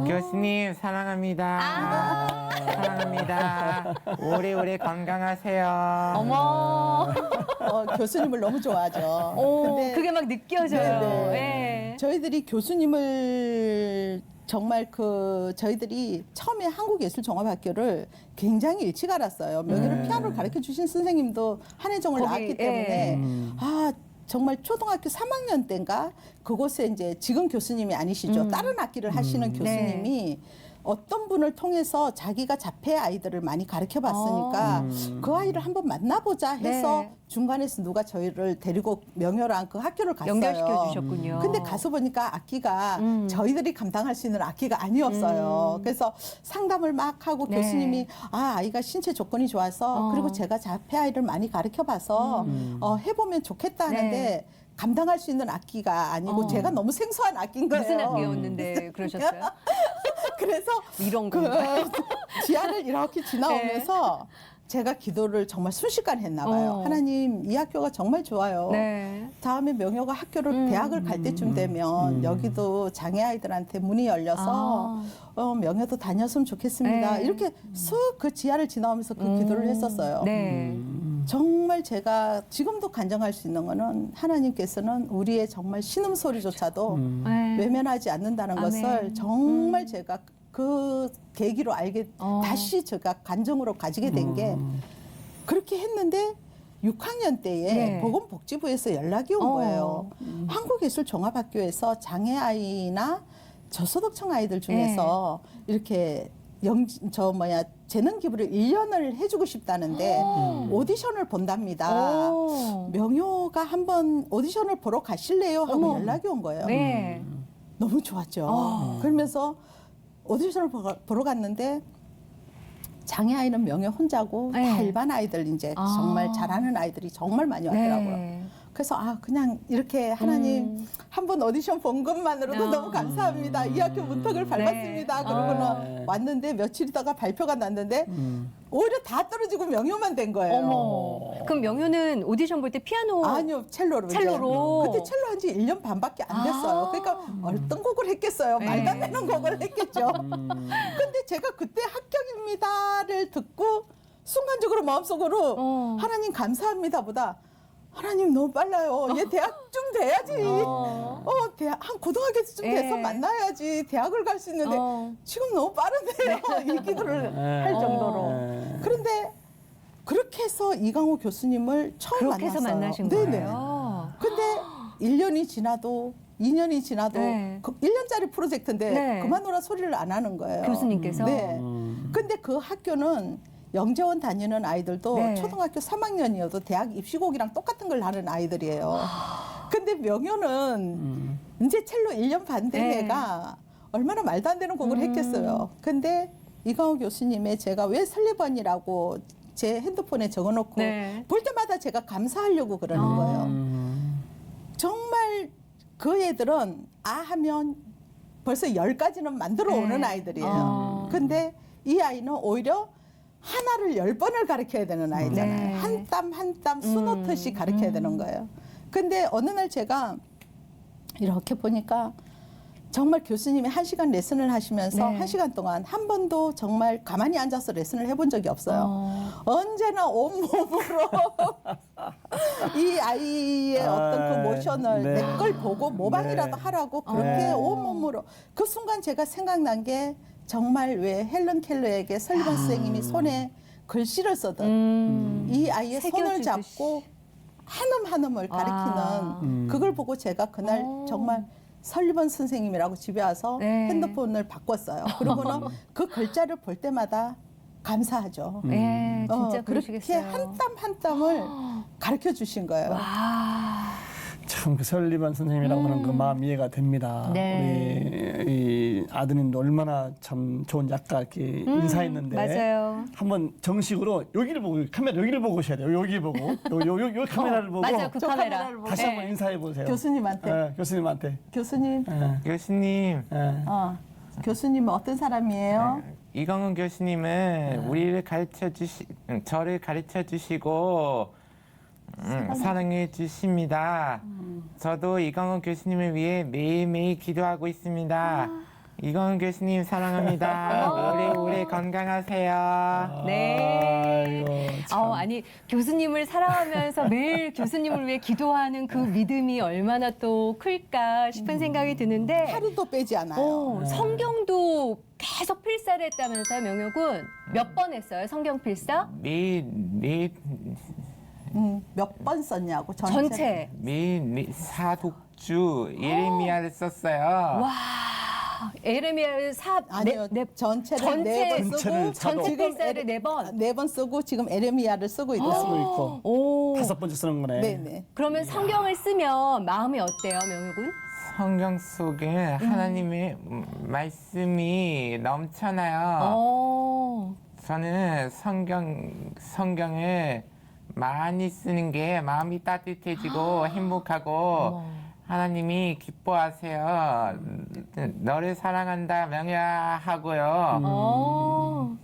교수님 사랑합니다. 사랑합니다. 오래오래 건강하세요. 어머, 교수님을 너무 좋아하죠. 근데 그게 막 느껴져요. 네. 예. 저희들이 교수님을 정말 저희들이 처음에 한국예술종합학교를 굉장히 일찍 알았어요. 명예를 피아노를 가르쳐 주신 선생님도 한혜정을 거기, 나왔기 때문에 정말 초등학교 3학년 때인가 그곳에 이제 지금 교수님이 아니시죠. 다른 악기를 하시는 교수님이 어떤 분을 통해서 자기가 자폐 아이들을 많이 가르쳐 봤으니까 그 아이를 한번 만나보자 해서 네. 중간에서 누가 저희를 데리고 명효랑 그 학교를 갔어요. 연결시켜 주셨군요. 근데 가서 보니까 악기가 저희들이 감당할 수 있는 악기가 아니었어요. 그래서 상담을 막 하고 네. 교수님이 아이가 신체 조건이 좋아서 그리고 제가 자폐 아이를 많이 가르쳐 봐서 해보면 좋겠다 하는데 네. 감당할 수 있는 악기가 아니고 제가 너무 생소한 악기인 거예요. 무슨 악기였는데 그러셨어요? 그래서 이런 그 건가요? 지하를 이렇게 지나오면서 제가 기도를 정말 순식간에 했나 봐요. 하나님 이 학교가 정말 좋아요. 네. 다음에 명효가 학교를 대학을 갈 때쯤 되면 여기도 장애 아이들한테 문이 열려서 명효도 다녔으면 좋겠습니다. 네. 이렇게 쑥 그 지하를 지나오면서 그 기도를 했었어요. 네. 정말 제가 지금도 간증할 수 있는 거는 하나님께서는 우리의 정말 신음소리조차도 네. 외면하지 않는다는 아멘. 것을 정말 제가 그 계기로 알게 어. 다시 제가 간증으로 가지게 된 게 그렇게 했는데 6학년 때에 네. 보건복지부에서 연락이 온 거예요. 한국예술종합학교에서 장애아이나 저소득층 아이들 중에서 이렇게 재능 기부를 1년을 해주고 싶다는데 오디션을 본답니다. 명효가 한번 오디션을 보러 가실래요? 하고 연락이 온 거예요. 네. 너무 좋았죠. 그러면서 오디션을 보러 갔는데 장애아이는 명예 혼자고 네. 다 일반 아이들 이제 정말 잘하는 아이들이 정말 많이 왔더라고요. 네. 그래서 그냥 이렇게 하나님 한번 오디션 본 것만으로도 너무 감사합니다. 이 학교 문턱을 밟았습니다. 그러고는 왔는데 며칠 있다가 발표가 났는데 오히려 다 떨어지고 명효만 된 거예요. 어머. 그럼 명효는 오디션 볼 때 피아노 아니요, 첼로로. 이제. 첼로로? 그때 첼로 한 지 1년 반밖에 안 됐어요. 그러니까 어떤 곡을 했겠어요. 말도 안 되는 곡을 했겠죠. 근데 제가 그때 합격입니다를 듣고 순간적으로 마음속으로 하나님 감사합니다보다 하나님 너무 빨라요. 얘 대학 좀 돼야지. 대학 한 고등학교쯤 돼서 만나야지 대학을 갈 수 있는데 지금 너무 빠른데요. 이 기도를 할 정도로. 그런데 그렇게 해서 이강호 교수님을 처음 그렇게 해서 만났어요. 만나신 네네. 거예요. 근데 1년이 지나도 2년이 지나도 네. 그 1년짜리 프로젝트인데 네. 그만둬라 소리를 안 하는 거예요. 교수님께서? 네. 근데 그 학교는 영재원 다니는 아이들도 네. 초등학교 3학년이어도 대학 입시곡이랑 똑같은 걸 하는 아이들이에요. 근데 명효는 이제 첼로 1년 반 된 네. 애가 얼마나 말도 안 되는 곡을 했겠어요. 근데 이강호 교수님의 제가 왜 설리번이라고 제 핸드폰에 적어놓고 네. 볼 때마다 제가 감사하려고 그러는 거예요. 정말 그 애들은 아 하면 벌써 10가지는 만들어 오는 네. 아이들이에요. 근데 이 아이는 오히려 하나를 10번을 가르쳐야 되는 아이잖아요. 네. 한 땀 한 땀 수놓듯이 가르쳐야 되는 거예요. 근데 어느 날 제가 이렇게 보니까 정말 교수님이 1시간 레슨을 하시면서 네. 1시간 동안 한 번도 정말 가만히 앉아서 레슨을 해본 적이 없어요. 언제나 온몸으로 이 아이의 어떤 그 모션을 네. 내 걸 보고 모방이라도 네. 하라고 그렇게 네. 온몸으로 그 순간 제가 생각난 게 정말 왜 헬런 켈러에게 설리번 선생님이 손에 글씨를 써듯 이 아이의 손을 새겨주듯이. 잡고 한음 한음을 가리키는 그걸 보고 제가 그날 정말 설리번 선생님이라고 집에 와서 네. 핸드폰을 바꿨어요. 그러고는 그 글자를 볼 때마다 감사하죠. 네, 진짜 그렇게 그러시겠어요. 한 땀 한 땀을 가르쳐 주신 거예요. 와. 참 그 설리반 선생님이라고 하는 그 마음 이해가 됩니다. 네. 우리 이 아드님도 얼마나 참 좋은 작가 이렇게 인사했는데 맞아요. 한번 정식으로 여기를 보고 카메라 여기를 보고 오셔야 돼요. 여기 보고 요 카메라를 보고 맞아요, 그 저 카메라. 카메라를 보고. 다시 네. 한번 인사해 보세요. 교수님한테. 네, 교수님한테. 교수님, 교수님, 교수님은 어떤 사람이에요? 이강훈 교수님은 우리를 저를 가르쳐 주시고 사랑해 주십니다. 저도 이강훈 교수님을 위해 매일매일 기도하고 있습니다. 이강훈 교수님 사랑합니다. 오래오래 건강하세요. 네. 아이고, 참. 아니 교수님을 사랑하면서 매일 교수님을 위해 기도하는 그 믿음이 얼마나 또 클까 싶은 생각이 드는데 하루도 빼지 않아요. 성경도 계속 필사를 했다면서요, 명효군? 몇 번 했어요, 성경 필사? 매일 몇 번 썼냐고 전체. 매일 사독주 예레미야를 썼어요. 와, 에레미야를 아니요, 전체를 전체- 4번 전체를 쓰고 사도. 전체 지금 필사를 4번. 4번 쓰고 지금 에레미야를 쓰고 있다. 쓰고 있고 오. 5번째 쓰는 거네. 네네. 그러면 성경을 쓰면 마음이 어때요, 명효군? 성경 속에 하나님의 말씀이 넘쳐나요. 저는 성경을 많이 쓰는 게 마음이 따뜻해지고 행복하고 하나님이 기뻐하세요. 너를 사랑한다 명야 하고요.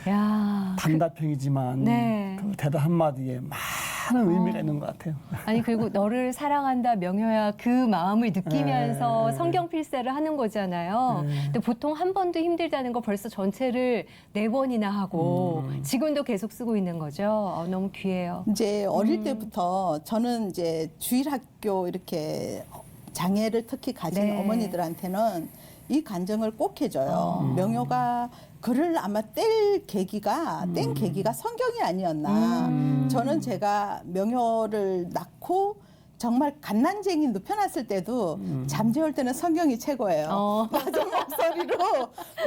야. 단답형이지만 네. 그 대답 한마디에 많은 의미가 있는 것 같아요. 아니 그리고 너를 사랑한다 명효야 그 마음을 느끼면서 네. 성경 필사를 하는 거잖아요. 근데 보통 한 번도 힘들다는 거 벌써 전체를 4번이나 하고 지금도 계속 쓰고 있는 거죠. 너무 귀해요. 이제 어릴 때부터 저는 이제 주일학교 이렇게 장애를 특히 가진 네. 어머니들한테는 이 간증을 꼭 해줘요. 명효가 글을 아마 뗀 계기가 성경이 아니었나. 저는 제가 명효를 낳고 정말 갓난쟁이 눕혀놨을 때도 잠재울 때는 성경이 최고예요.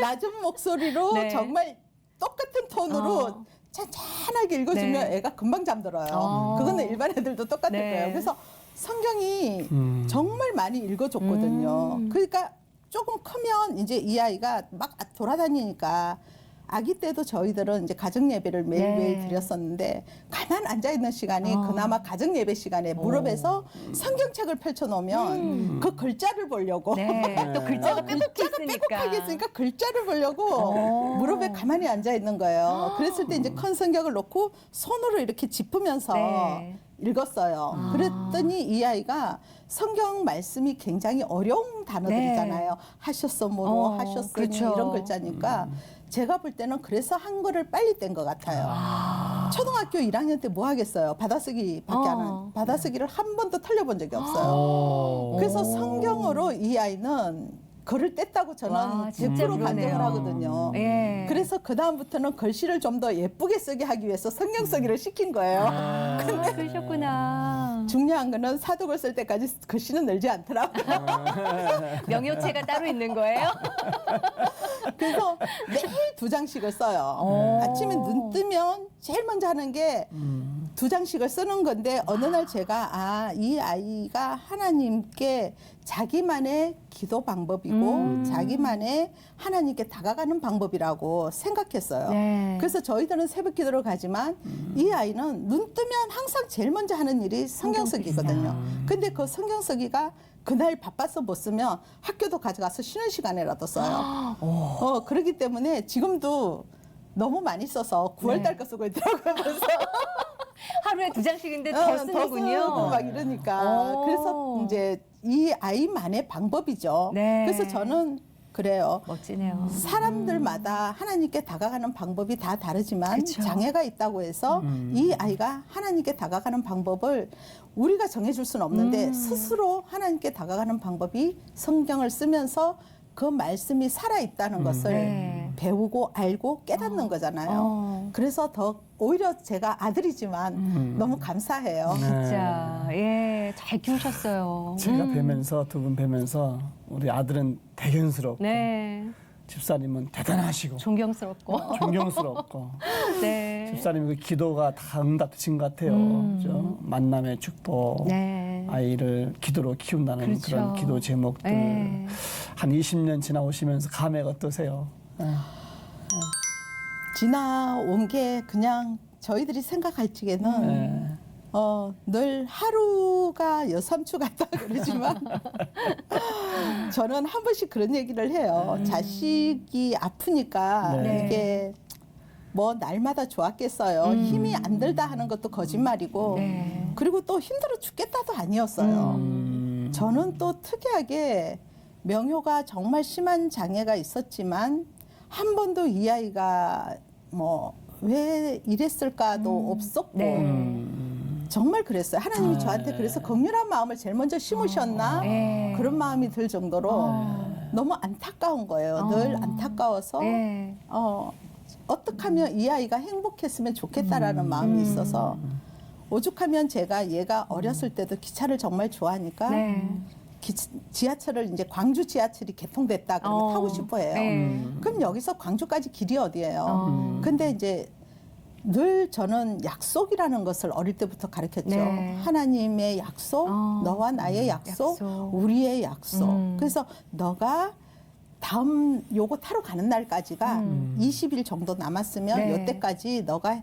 낮은 목소리로 네. 정말 똑같은 톤으로 찬찬하게 읽어주면 네. 애가 금방 잠들어요. 그거는 일반 애들도 똑같을 네. 거예요. 그래서 성경이 정말 많이 읽어줬거든요. 그러니까 조금 크면 이제 이 아이가 막 돌아다니니까 아기 때도 저희들은 이제 가정 예배를 매일매일 네. 드렸었는데 가만 앉아 있는 시간이 그나마 가정 예배 시간에 무릎에서 성경책을 펼쳐 놓으면 그 글자를 보려고 네. 또 글자가 빼곡히 빼곡하게 있으니까. 있으니까 글자를 보려고 무릎에 가만히 앉아 있는 거예요. 그랬을 때 이제 큰 성경을 놓고 손으로 이렇게 짚으면서 네. 읽었어요. 그랬더니 이 아이가 성경 말씀이 굉장히 어려운 단어들이잖아요. 하셨어 뭐로 하셨으니 그렇죠. 이런 글자니까 제가 볼 때는 그래서 한글을 빨리 뗀 것 같아요. 초등학교 1학년 때 뭐 하겠어요. 받아쓰기밖에 안 하는. 받아쓰기를 한 번도 틀려본 적이 없어요. 그래서 성경으로 이 아이는 글을 뗐다고 저는 와, 진짜 100% 간증을 그러네요. 하거든요. 예. 그래서 그 다음부터는 글씨를 좀 더 예쁘게 쓰게 하기 위해서 성경 쓰기를 시킨 거예요. 그러셨구나. 중요한 거는 사독을 쓸 때까지 글씨는 늘지 않더라고요. 명효체가 따로 있는 거예요? 그래서 매일 2장씩을 써요. 아침에 눈 뜨면 제일 먼저 하는 게 2장씩을 쓰는 건데 어느 날 제가 이 아이가 하나님께 자기만의 기도 방법이고 자기만의 하나님께 다가가는 방법이라고 생각했어요. 네. 그래서 저희들은 새벽 기도를 가지만 이 아이는 눈 뜨면 항상 제일 먼저 하는 일이 성경 쓰기거든요. 근데 그 성경 쓰기가 그날 바빠서 못 쓰면 학교도 가져가서 쉬는 시간에라도 써요. 그렇기 때문에 지금도 너무 많이 써서 9월달 거 쓰고 있더라고요. 그래서 하루에 2장씩인데 더 쓰는군요. 쓰고 막 이러니까. 그래서 이제 이 아이만의 방법이죠. 네. 그래서 저는 그래요. 멋지네요. 사람들마다 하나님께 다가가는 방법이 다 다르지만 그쵸. 장애가 있다고 해서 이 아이가 하나님께 다가가는 방법을 우리가 정해줄 수는 없는데 스스로 하나님께 다가가는 방법이 성경을 쓰면서 그 말씀이 살아있다는 것을 네. 배우고 알고 깨닫는 거잖아요. 그래서 더 오히려 제가 아들이지만 너무 감사해요. 진짜 예, 잘 키우셨어요. 제가 뵈면서 두 분 뵈면서 우리 아들은 대견스럽고 네, 집사님은 대단하시고 존경스럽고. 존경스럽고 네. 집사님 그 기도가 다 응답되신 것 같아요. 그죠? 만남의 축복, 네. 아이를 기도로 키운다는 그렇죠. 그런 기도 제목들 네. 한 20년 지나오시면서 감회가 어떠세요? 지나온 게 그냥 저희들이 생각할 적에는 네. 늘 하루가 여삼추 같다 그러지만 저는 한 번씩 그런 얘기를 해요. 자식이 아프니까 네. 이게 뭐 날마다 좋았겠어요. 힘이 안 들다 하는 것도 거짓말이고 네. 그리고 또 힘들어 죽겠다도 아니었어요. 저는 또 특이하게 명효가 정말 심한 장애가 있었지만 한 번도 이 아이가 뭐 왜 이랬을까도 없었고 네. 정말 그랬어요. 하나님이 저한테 그래서 긍휼한 마음을 제일 먼저 심으셨나 네. 그런 마음이 들 정도로 너무 안타까운 거예요. 늘 안타까워서 네. 어떻게 하면 이 아이가 행복했으면 좋겠다라는 마음이 있어서 오죽하면 제가 얘가 어렸을 때도 기차를 정말 좋아하니까 네. 지하철을 이제 광주 지하철이 개통됐다 그러면 타고 싶어해요. 네. 그럼 여기서 광주까지 길이 어디예요? 근데 이제 늘 저는 약속이라는 것을 어릴 때부터 가르쳤죠. 네. 하나님의 약속, 너와 나의 약속, 약속. 우리의 약속. 그래서 너가 다음 요거 타러 가는 날까지가 20일 정도 남았으면 네. 요때까지 너가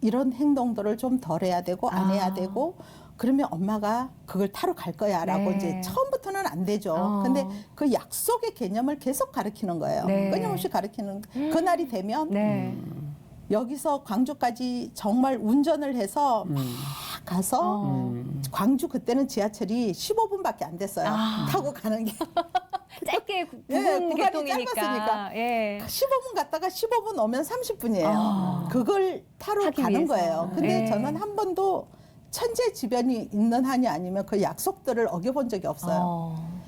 이런 행동들을 좀 덜 해야 되고 안 해야 되고 그러면 엄마가 그걸 타러 갈 거야라고 네. 이제 처음부터는 안 되죠. 근데 그 약속의 개념을 계속 가르치는 거예요. 네. 끊임없이 가르치는 그날이 되면 네. 여기서 광주까지 정말 운전을 해서 막 가서 광주 그때는 지하철이 15분밖에 안 됐어요. 타고 가는 게. 짧게 예, 9분 구간이 개통이니까. 짧았으니까. 예. 15분 갔다가 15분 오면 30분이에요. 그걸 타러 하기 가는 위해서. 거예요. 근데 네. 저는 한 번도 천재지변이 있는 한이 아니면 그 약속들을 어겨본 적이 없어요.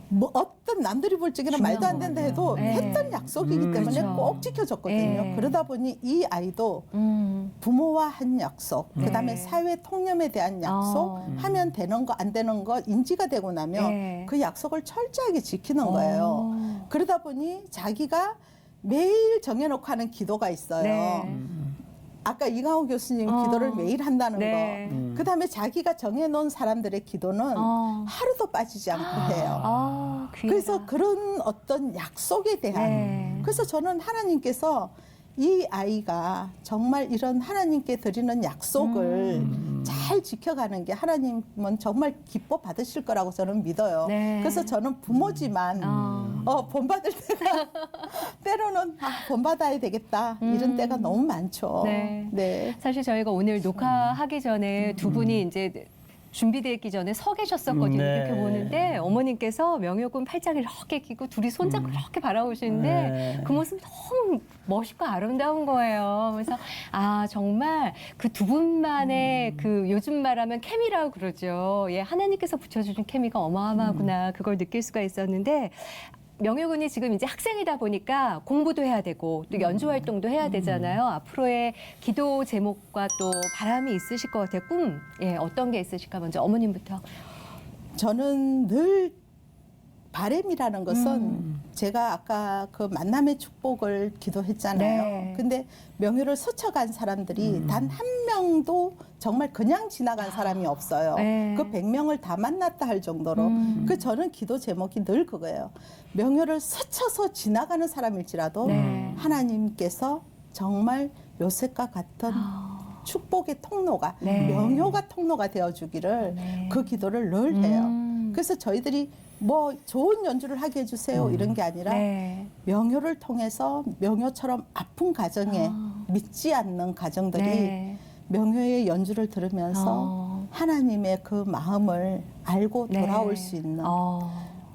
뭐 어떤 남들이 볼 적에는 중요한 말도 안 된다 해도 네. 했던 약속이기 때문에 그렇죠. 꼭 지켜줬거든요. 네. 그러다 보니 이 아이도 부모와 한 약속, 그다음에 네. 사회 통념에 대한 약속, 하면 되는 거 안 되는 거 인지가 되고 나면 네. 그 약속을 철저하게 지키는 거예요. 그러다 보니 자기가 매일 정해놓고 하는 기도가 있어요. 네. 아까 이강호 교수님 기도를 매일 한다는 네. 거. 그다음에 자기가 정해놓은 사람들의 기도는 하루도 빠지지 않고 해요. 귀하다. 그래서 그런 어떤 약속에 대한 네. 그래서 저는 하나님께서 이 아이가 정말 이런 하나님께 드리는 약속을 잘 지켜가는 게 하나님은 정말 기뻐 받으실 거라고 저는 믿어요. 네. 그래서 저는 부모지만 본받을 때가 때로는 본받아야 되겠다 이런 때가 너무 많죠. 네. 네. 사실 저희가 오늘 녹화하기 전에 두 분이 이제 준비되기 전에 서 계셨었거든요. 네. 이렇게 보는데 어머님께서 명효군 팔짱을 이렇게 끼고 둘이 손잡고 이렇게 바라보시는데 네. 그 모습이 너무 멋있고 아름다운 거예요. 그래서 아 정말 그 두 분만의 그 요즘 말하면 케미라고 그러죠. 예, 하나님께서 붙여주신 케미가 어마어마하구나 그걸 느낄 수가 있었는데 명효군이 지금 이제 학생이다 보니까 공부도 해야 되고 또 연주 활동도 해야 되잖아요. 앞으로의 기도 제목과 또 바람이 있으실 것 같아요. 꿈, 예, 어떤 게 있으실까? 먼저 어머님부터. 저는 늘 바램이라는 것은 제가 아까 그 만남의 축복을 기도했잖아요. 네. 근데 명효를 스쳐간 사람들이 단 한 명도 정말 그냥 지나간 사람이 없어요. 네. 그 100명을 다 만났다 할 정도로. 그 저는 기도 제목이 늘 그거예요. 명효를 스쳐서 지나가는 사람일지라도 네. 하나님께서 정말 요셉과 같은 축복의 통로가 네. 명효가 통로가 되어주기를 네. 그 기도를 늘 해요. 그래서 저희들이 뭐 좋은 연주를 하게 해주세요 이런 게 아니라 네. 명효를 통해서 명효처럼 아픈 가정에 믿지 않는 가정들이 네. 명효의 연주를 들으면서 하나님의 그 마음을 알고 네. 돌아올 수 있는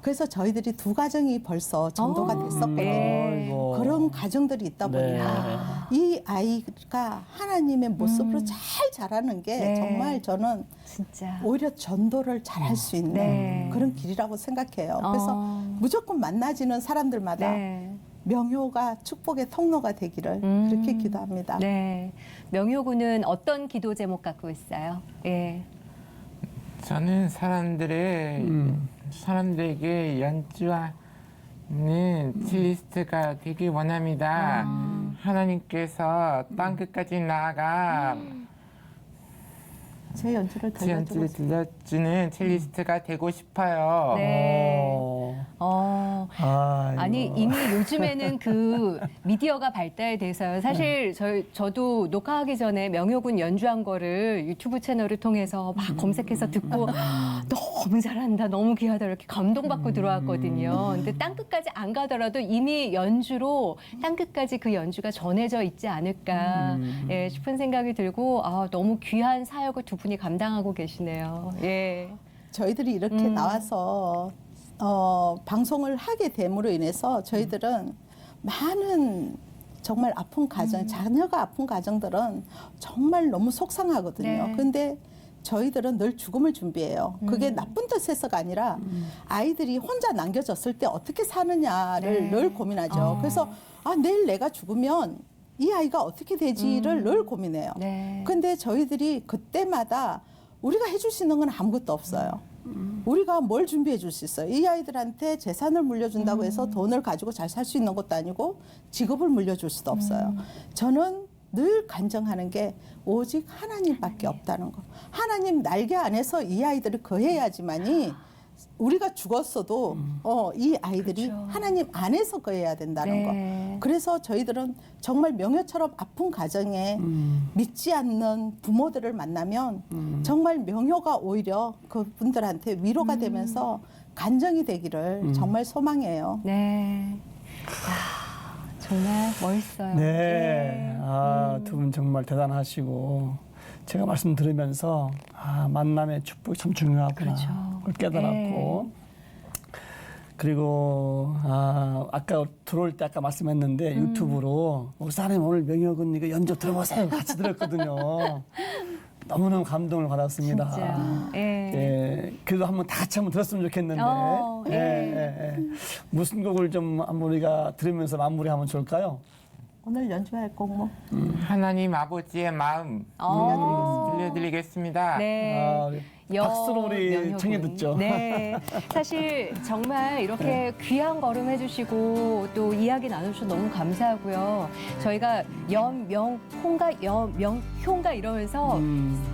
그래서 저희들이 두 가정이 벌써 전도가 됐었거든요. 네. 아이고. 그런 가정들이 있다 보니까 이 아이가 하나님의 모습으로 잘 자라는 게 네. 정말 저는 진짜. 오히려 전도를 잘 할 수 있는 네. 그런 길이라고 생각해요. 그래서 무조건 만나지는 사람들마다 네. 명효가 축복의 통로가 되기를 그렇게 기도합니다. 네. 명효군은 어떤 기도 제목 갖고 있어요? 예. 저는 사람들에게 연주하는 첼리스트가 되길 원합니다. 하나님께서 땅 끝까지 나아가 제 연주를 제 연주를 들려주고 들려주는 첼리스트가 되고 싶어요. 네. 아이고. 아니 이미 요즘에는 그 미디어가 발달돼서요. 사실 저도 녹화하기 전에 명효군 연주한 거를 유튜브 채널을 통해서 막 검색해서 듣고 너무 잘한다, 너무 귀하다 이렇게 감동받고 들어왔거든요. 근데 땅 끝까지 안 가더라도 이미 연주로 땅 끝까지 그 연주가 전해져 있지 않을까 예, 싶은 생각이 들고 너무 귀한 사역을 두 분이 감당하고 계시네요. 예. 저희들이 이렇게 나와서 방송을 하게 됨으로 인해서 저희들은 많은 정말 아픈 가정, 자녀가 아픈 가정들은 정말 너무 속상하거든요. 네. 근데 저희들은 늘 죽음을 준비해요. 그게 나쁜 뜻에서가 아니라 아이들이 혼자 남겨졌을 때 어떻게 사느냐를 네. 늘 고민하죠. 그래서 내일 내가 죽으면 이 아이가 어떻게 되지를 늘 고민해요. 네. 근데 저희들이 그때마다 우리가 해줄 수 있는 건 아무것도 없어요. 우리가 뭘 준비해 줄 수 있어요? 이 아이들한테 재산을 물려준다고 해서 돈을 가지고 잘 살 수 있는 것도 아니고 직업을 물려줄 수도 없어요. 저는 늘 간증하는 게 오직 하나님밖에 없다는 거. 하나님 날개 안에서 이 아이들을 거해야지만이 우리가 죽었어도 이 아이들이 그렇죠. 하나님 안에서 거해야 된다는 네. 거. 그래서 저희들은 정말 명효처럼 아픈 가정에 믿지 않는 부모들을 만나면 정말 명효가 오히려 그분들한테 위로가 되면서 간정이 되기를 정말 소망해요. 네. 정말 멋있어요. 네. 예. 두 분 정말 대단하시고 제가 말씀 들으면서 만남의 축복이 참 중요하구나. 그렇죠. 그걸 깨달았고 그리고 아까 들어올 때 아까 말씀했는데 유튜브로 목사님 오늘 명효군 이거 연주 들어보세요. 같이 들었거든요. 너무너무 감동을 받았습니다. 진짜. 예. 예, 그래도 한번 다 같이 한번 들었으면 좋겠는데 예. 무슨 곡을 좀 한번 우리가 들으면서 마무리하면 좋을까요? 오늘 연주할 곡 뭐? 하나님 아버지의 마음 들려드리겠습니다. 네. 박수로 우리 명효군. 청해 듣죠. 네. 사실 정말 이렇게 귀한 걸음 해주시고 또 이야기 나눠주셔서 너무 감사하고요. 저희가 염명홍가 이러면서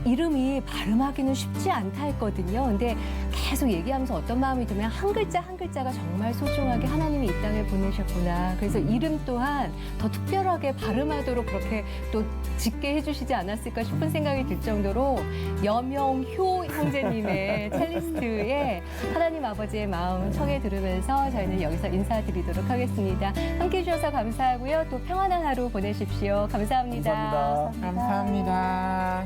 이름이 발음하기는 쉽지 않다 했거든요. 근데 계속 얘기하면서 어떤 마음이 들면 한 글자 한 글자가 정말 소중하게 하나님이 이 땅에 보내셨구나. 그래서 이름 또한 더 특별하게 발음하도록 그렇게 또 짓게 해주시지 않았을까 싶은 생각이 들 정도로 염영효 형제님의 첼리스트의 하나님 아버지의 마음 청해 들으면서 저희는 여기서 인사드리도록 하겠습니다. 함께해 주셔서 감사하고요. 또 평안한 하루 보내십시오. 감사합니다. 감사합니다. 감사합니다.